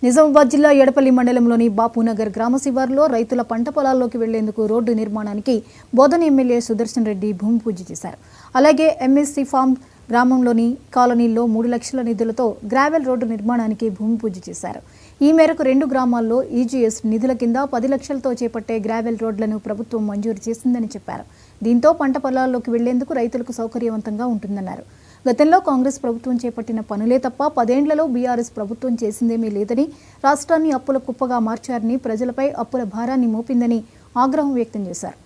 నిజామాబాద్ జిల్లా ఎడపల్లి మండలంలోని బాపునగర్ గ్రామ శివారులో రైతుల పంట పొలాల్లోకి వెళ్లేందుకు రోడ్డు నిర్మాణానికి బోధన ఎమ్మెల్యే సుదర్శన్ రెడ్డి భూమి పూజ చేశారు. అలాగే ఎంఎస్సి ఫార్మ్ గ్రామంలోని కాలనీల్లో 3 లక్షల నిధులతో గ్రావెల్ రోడ్డు నిర్మాణానికి భూమి పూజ చేశారు. ఈ మేరకు 2 గ్రామాల్లో ఈజీఎస్ నిధుల కింద 10 లక్షలతో చేపట్టే గ్రావెల్ రోడ్లను ప్రభుత్వం మంజూరు చేసిందని చెప్పారు. దీంతో పంట పొలాల్లోకి వెళ్లేందుకు రైతులకు సౌకర్యవంతంగా ఉంటుందన్నారు. గతంలో కాంగ్రెస్ ప్రభుత్వం చేపట్టిన పనులే తప్ప 10 ఏళ్లలో బీఆర్ఎస్ ప్రభుత్వం చేసిందేమీ లేదని, రాష్ట్రాన్ని అప్పుల కుప్పగా మార్చారని, ప్రజలపై అప్పుల భారాన్ని మోపిందని ఆగ్రహం వ్యక్తం చేశారు.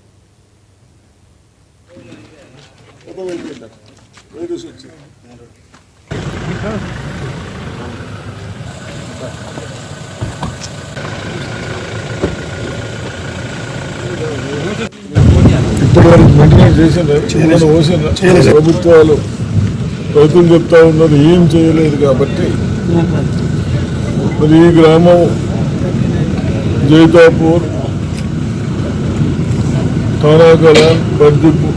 ఇప్పటివరకు మెయింటెనెన్స్ చేసిన ప్రభుత్వాలు రైతులు చెప్తా ఉన్నారు ఏం చేయలేదు కాబట్టి మరి ఈ గ్రామం జైతాపూర్, తానాకలాన్, బర్దిప్పు,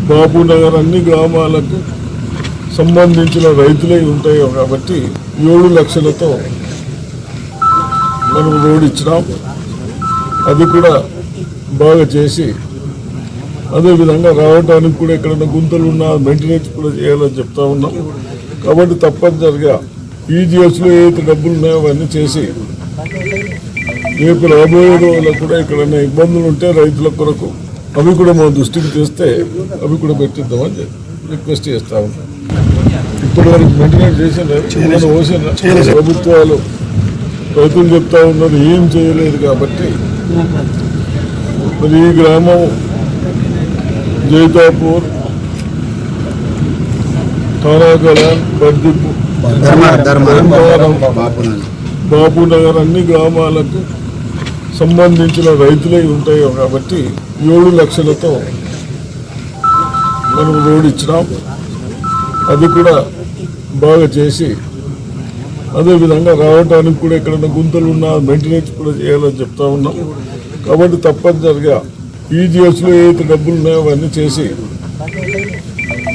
బాపునగర్ అన్ని గ్రామాలకు సంబంధించిన రైతులే ఉంటాయి కాబట్టి 7 లక్షలతో మనం రోడ్ ఇచ్చినాం. అది కూడా బాగా చేసి అదేవిధంగా రావడానికి కూడా ఎక్కడైనా గుంతలు ఉన్నా మెయింటెనెన్స్ కూడా చేయాలని చెప్తా ఉన్నాం. కాబట్టి తప్పనిసరిగా ఈజీఎస్లో ఏదైతే డబ్బులు ఉన్నాయో అవన్నీ చేసి రేపు రాబోయే రోజుల్లో కూడా ఎక్కడైనా ఇబ్బందులు ఉంటే రైతుల కొరకు అవి కూడా మన దృష్టికి తెస్తే అవి కూడా పెట్టిద్దామని రిక్వెస్ట్ చేస్తా ఉన్నాం. ఇప్పటివరకు మెయింటెనెన్స్ చేసిన ప్రభుత్వాలు రైతులు చెప్తా ఉన్నారు ఏం చేయలేదు కాబట్టి మరి ఈ గ్రామం జైతాపూర్, తానాకలాన్, బర్దిప్పు, బాపునగర్ అన్ని గ్రామాలకు సంబంధించిన రైతులే ఉంటాయి కాబట్టి 7 లక్షలతో మనం రోడ్ ఇచ్చినాం. అది కూడా బాగా చేసి అదేవిధంగా రావడానికి కూడా ఎక్కడైనా గుంతలు ఉన్నా మెయింటెనెన్స్ కూడా చేయాలని చెప్తా ఉన్నాం. కాబట్టి తప్పనిసరిగా ఈజీఎస్లో ఏదైతే డబ్బులు ఉన్నాయో అవన్నీ చేసి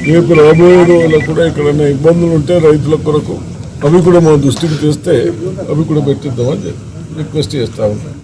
రేపు రాబోయే రోజుల్లో కూడా ఎక్కడైనా ఇబ్బందులు ఉంటే రైతుల కొరకు అవి కూడా మన దృష్టికి తెస్తే అవి కూడా పెట్టిద్దామని రిక్వెస్ట్ చేస్తా ఉన్నాం.